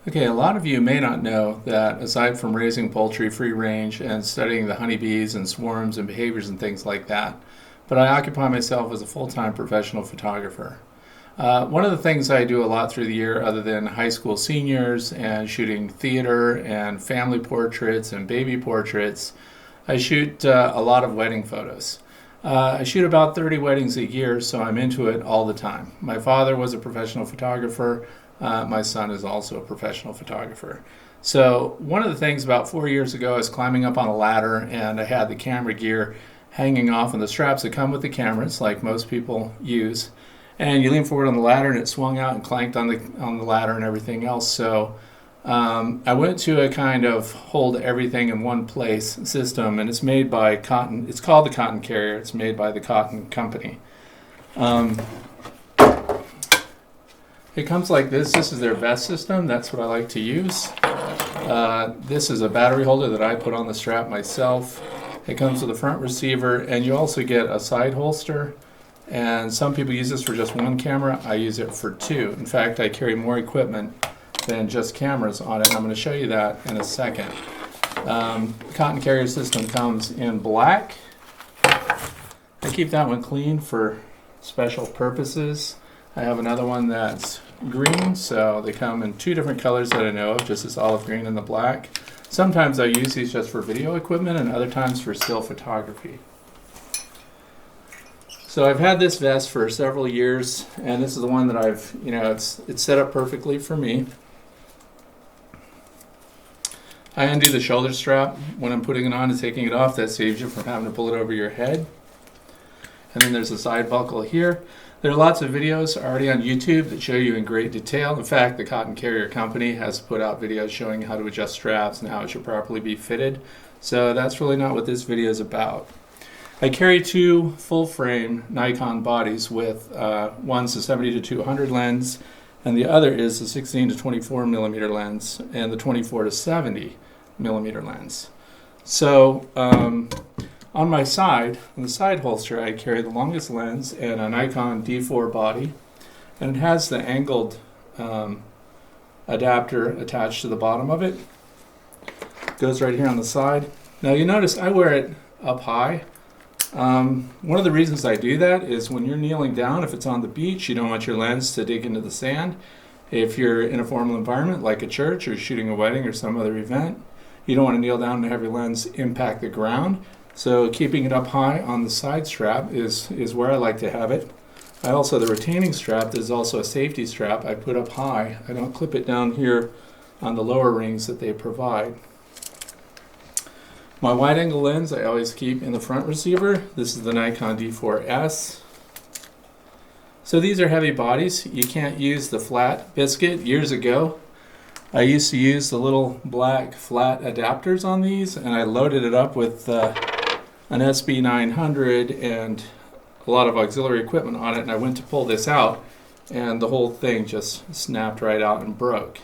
Okay, a lot of you may not know that aside from raising poultry free range and studying the honeybees and swarms and behaviors and things like that, but I occupy myself as a full-time professional photographer. One of the things I do a lot through the year, other than high school seniors and shooting theater and family portraits and baby portraits, I shoot a lot of wedding photos. I shoot about 30 weddings a year, so I'm into it all the time. My father was a professional photographer. My son is also a professional photographer. So one of the things about 4 years ago, I was climbing up on a ladder and I had the camera gear hanging off on the straps that come with the cameras, like most people use. And you lean forward on the ladder and it swung out and clanked on the ladder and everything else. So I went to a kind of hold everything in one place system, and it's made by Cotton. It's called the Cotton Carrier. It's made by the Cotton Company. It comes like this. This is their vest system. That's what I like to use. This is a battery holder that I put on the strap myself. It comes with a front receiver, and you also get a side holster. And some people use this for just one camera. I use it for two. In fact, I carry more equipment than just cameras on it. I'm going to show you that in a second. Cotton Carrier system comes in black. I keep that one clean for special purposes. I have another one that's green, so they come in two different colors that I know of, just this olive green and the black. Sometimes I use these just for video equipment and other times for still photography. So I've had this vest for several years, and this is the one that it's set up perfectly for me. I undo the shoulder strap when I'm putting it on and taking it off. That saves you from having to pull it over your head. And then there's a side buckle here. There are lots of videos already on YouTube that show you in great detail. In fact, the Cotton Carrier Company has put out videos showing how to adjust straps and how it should properly be fitted. So that's really not what this video is about. I carry two full-frame Nikon bodies with one's a 70 to 200 lens, and the other is a 16 to 24 millimeter lens, and the 24 to 70 millimeter lens. So on my side, on the side holster, I carry the longest lens and a Nikon D4 body, and it has the angled adapter attached to the bottom of it. It goes right here on the side. Now you notice I wear it up high. One of the reasons I do that is when you're kneeling down, if it's on the beach, you don't want your lens to dig into the sand. If you're in a formal environment like a church or shooting a wedding or some other event, you don't want to kneel down and have your lens impact the ground. So keeping it up high on the side strap is where I like to have it. The retaining strap is also a safety strap. I put up high. I don't clip it down here on the lower rings that they provide. My wide angle lens I always keep in the front receiver. This is the Nikon D4S. So these are heavy bodies. You can't use the flat biscuit. Years ago, I used to use the little black flat adapters on these, and I loaded it up with an SB900 and a lot of auxiliary equipment on it, and I went to pull this out, and the whole thing just snapped right out and broke.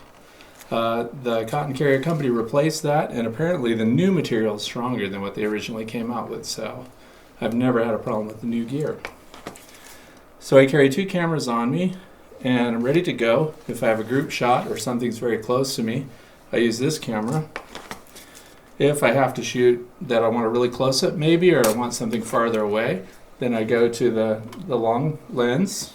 The Cotton Carrier Company replaced that, and apparently the new material is stronger than what they originally came out with, so I've never had a problem with the new gear. So I carry two cameras on me, and I'm ready to go. If I have a group shot or something's very close to me, I use this camera. If I have to shoot that I want a really close up maybe, or I want something farther away, then I go to the long lens.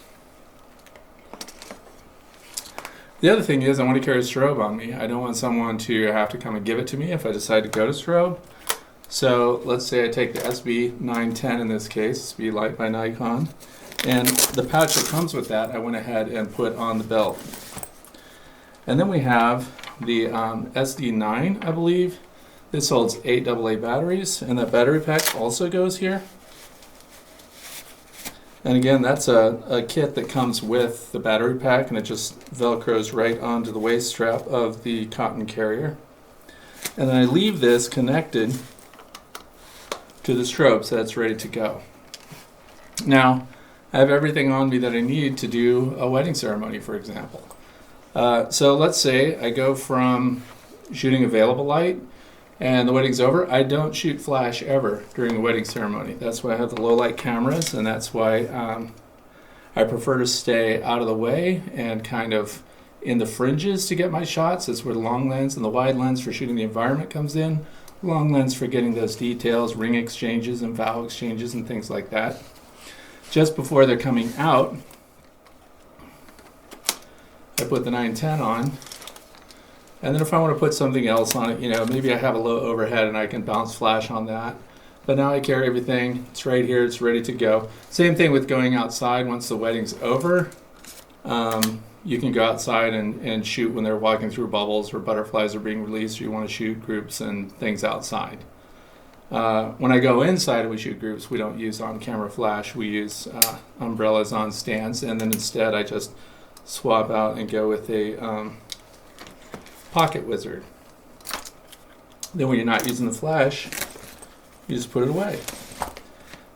The other thing is I want to carry a strobe on me. I don't want someone to have to come and give it to me if I decide to go to strobe. So let's say I take the SB910 in this case, Speed Light by Nikon, and the pouch that comes with that I went ahead and put on the belt. And then we have the SD9, I believe. This holds 8 AA batteries, and that battery pack also goes here. And again, that's a kit that comes with the battery pack, and it just velcros right onto the waist strap of the Cotton Carrier. And then I leave this connected to the strobe, so that's ready to go. Now, I have everything on me that I need to do a wedding ceremony, for example. So let's say I go from shooting available light and the wedding's over. I don't shoot flash ever during the wedding ceremony. That's why I have the low light cameras, and that's why I prefer to stay out of the way and kind of in the fringes to get my shots. That's where the long lens and the wide lens for shooting the environment comes in. Long lens for getting those details, ring exchanges and valve exchanges and things like that. Just before they're coming out, I put the 910 on. And then if I want to put something else on it, maybe I have a low overhead and I can bounce flash on that. But now I carry everything. It's right here. It's ready to go. Same thing with going outside once the wedding's over. You can go outside and shoot when they're walking through bubbles or butterflies are being released, or you want to shoot groups and things outside. When I go inside and we shoot groups, we don't use on-camera flash. We use umbrellas on stands, and then instead I just swap out and go with a pocket wizard. Then when you're not using the flash, you just put it away.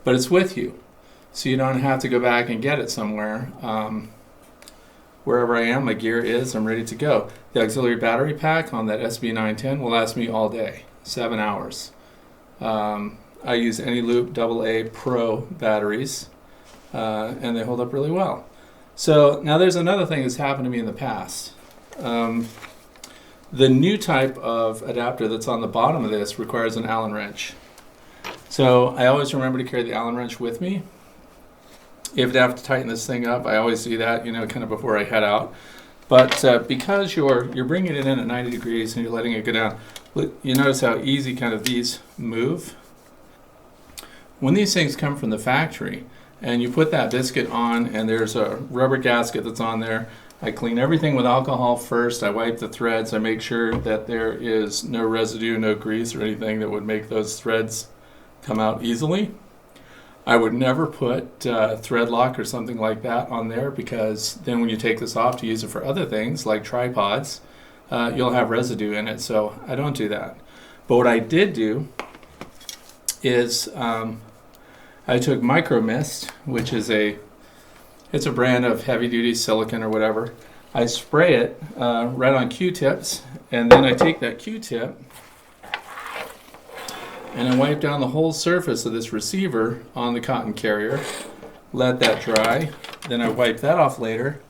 But it's with you, so you don't have to go back and get it somewhere. Wherever I am, my gear is, I'm ready to go. The auxiliary battery pack on that SB910 will last me all day, 7 hours. I use Anyloop AA Pro batteries, and they hold up really well. So now there's another thing that's happened to me in the past. The new type of adapter that's on the bottom of this requires an Allen wrench. So I always remember to carry the Allen wrench with me. If I have to tighten this thing up, I always do that, kind of before I head out. But because you're bringing it in at 90 degrees and you're letting it go down, you notice how easy kind of these move. When these things come from the factory and you put that biscuit on and there's a rubber gasket that's on there, I clean everything with alcohol first. I wipe the threads. I make sure that there is no residue, no grease or anything that would make those threads come out easily. I would never put thread lock or something like that on there, because then when you take this off to use it for other things like tripods, you'll have residue in it, so I don't do that. But what I did do is I took Micro Mist, which is it's a brand of heavy-duty silicone or whatever. I spray it right on Q-tips, and then I take that Q-tip and I wipe down the whole surface of this receiver on the cotton carrier, let that dry, then I wipe that off later.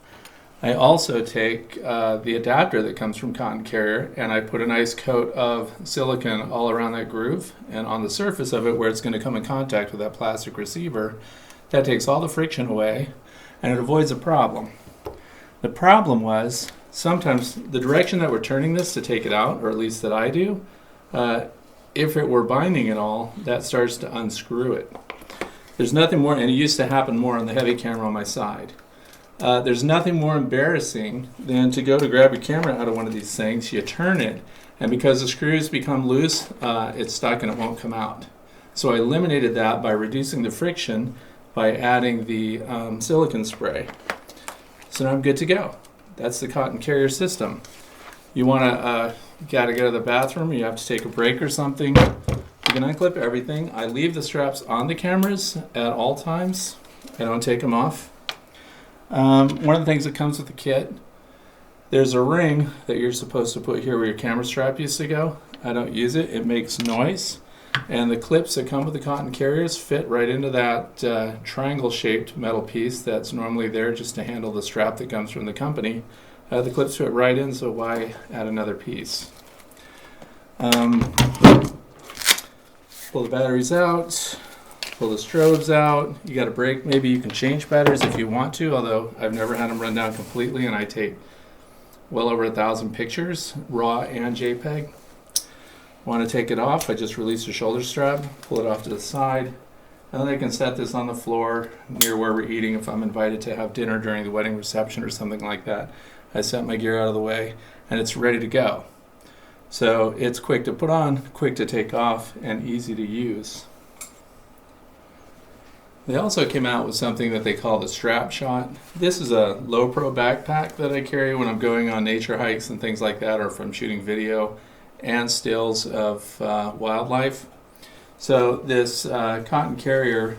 I also take the adapter that comes from cotton carrier and I put a nice coat of silicone all around that groove and on the surface of it where it's going to come in contact with that plastic receiver. That takes all the friction away and it avoids a problem. The problem was sometimes the direction that we're turning this to take it out, or at least that I do, if it were binding at all, that starts to unscrew it. There's nothing more, and it used to happen more on the heavy camera on my side. There's nothing more embarrassing than to go to grab your camera out of one of these things, you turn it, and because the screws become loose, it's stuck and it won't come out. So I eliminated that by reducing the friction by adding the silicone spray. So now I'm good to go. That's the cotton carrier system. You want to gotta go to the bathroom, you have to take a break or something, you can unclip everything. I leave the straps on the cameras at all times. I don't take them off. One of the things that comes with the kit, there's a ring that you're supposed to put here where your camera strap used to go. I don't use it. It makes noise. And the clips that come with the cotton carriers fit right into that triangle-shaped metal piece that's normally there just to handle the strap that comes from the company. The clips fit right in, so why add another piece? Pull the batteries out, pull the strobes out. You got a break. Maybe you can change batteries if you want to, although I've never had them run down completely, and I take well over 1,000 pictures, RAW and JPEG. Want to take it off, I just release the shoulder strap, pull it off to the side, and then I can set this on the floor near where we're eating if I'm invited to have dinner during the wedding reception or something like that. I set my gear out of the way and it's ready to go. So it's quick to put on, quick to take off, and easy to use. They also came out with something that they call the strapshot. This is a low pro backpack that I carry when I'm going on nature hikes and things like that, or if I'm shooting video and stills of wildlife. So this cotton carrier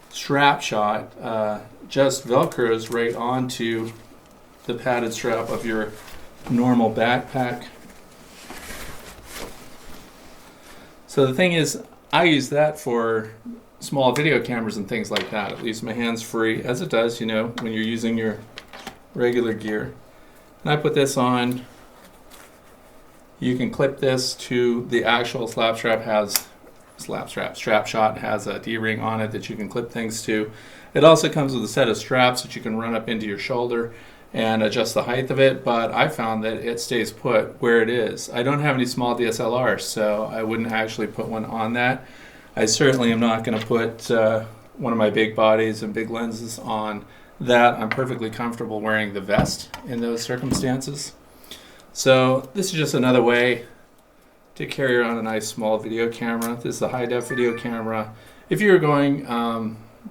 strapshot just velcros right onto the padded strap of your normal backpack. So the thing is, I use that for small video cameras and things like that. It leaves my hands free, as it does, when you're using your regular gear. And I put this on. You can clip this to the actual strapshot has a D-ring on it that you can clip things to. It also comes with a set of straps that you can run up into your shoulder and adjust the height of it, but I found that it stays put where it is. I don't have any small DSLRs, so I wouldn't actually put one on that. I certainly am not going to put one of my big bodies and big lenses on that. I'm perfectly comfortable wearing the vest in those circumstances. So this is just another way to carry around a nice small video camera. This is a high-def video camera. If you're going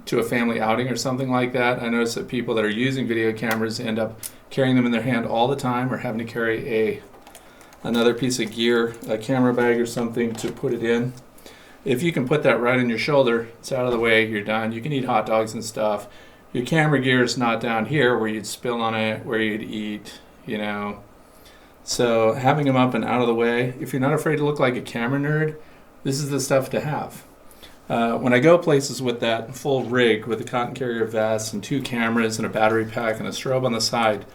to a family outing or something like that, I notice that people that are using video cameras end up carrying them in their hand all the time, or having to carry another piece of gear, a camera bag or something to put it in. If you can put that right on your shoulder, it's out of the way, you're done. You can eat hot dogs and stuff. Your camera gear is not down here where you'd spill on it, where you'd eat, you know. So having them up and out of the way, if you're not afraid to look like a camera nerd, this is the stuff to have. When I go places with that full rig with a cotton carrier vest and 2 cameras and a battery pack and a strobe on the side,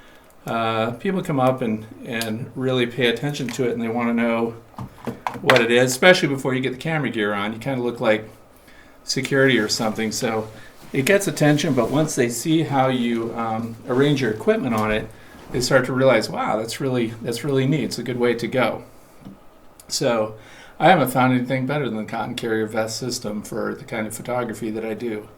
people come up and really pay attention to it, and they want to know what it is, especially before you get the camera gear on. You kind of look like security or something, so it gets attention, but once they see how you arrange your equipment on it, they start to realize, wow, that's really neat. It's a good way to go. So I haven't found anything better than the cotton carrier vest system for the kind of photography that I do.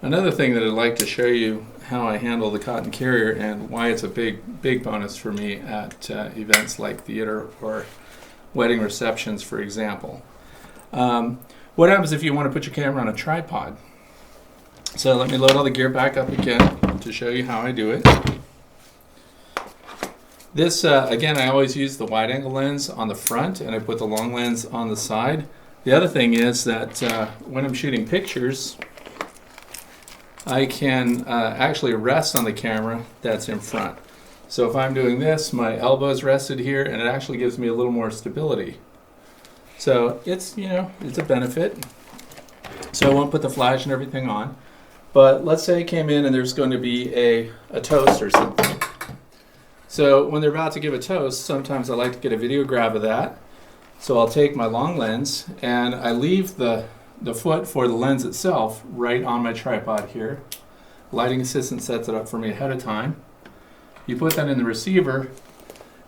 Another thing that I'd like to show you how I handle the cotton carrier and why it's a big bonus for me at events like theater or wedding receptions, for example. What happens if you want to put your camera on a tripod? So let me load all the gear back up again to show you how I do it. This, again, I always use the wide angle lens on the front, and I put the long lens on the side. The other thing is that when I'm shooting pictures, I can actually rest on the camera that's in front. So if I'm doing this, my elbow is rested here, and it actually gives me a little more stability. So it's, you know, it's a benefit. So I won't put the flash and everything on. But let's say I came in and there's going to be a toast or something. So when they're about to give a toast, sometimes I like to get a video grab of that. So I'll take my long lens and I leave the foot for the lens itself right on my tripod here. Lighting assistant sets it up for me ahead of time. You put that in the receiver,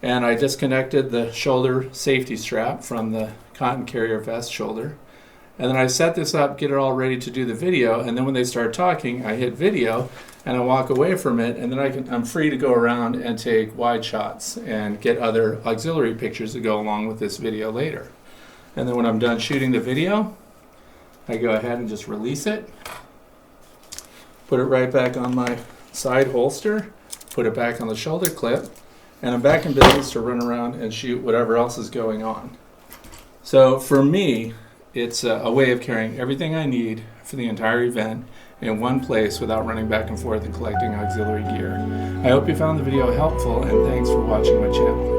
and I disconnected the shoulder safety strap from the cotton carrier vest shoulder. And then I set this up, get it all ready to do the video, and then when they start talking, I hit video and I walk away from it, and then I'm free to go around and take wide shots and get other auxiliary pictures that go along with this video later. And then when I'm done shooting the video, I go ahead and just release it, put it right back on my side holster, put it back on the shoulder clip, and I'm back in business to run around and shoot whatever else is going on. So for me, it's a way of carrying everything I need for the entire event in one place without running back and forth and collecting auxiliary gear. I hope you found the video helpful, and thanks for watching my channel.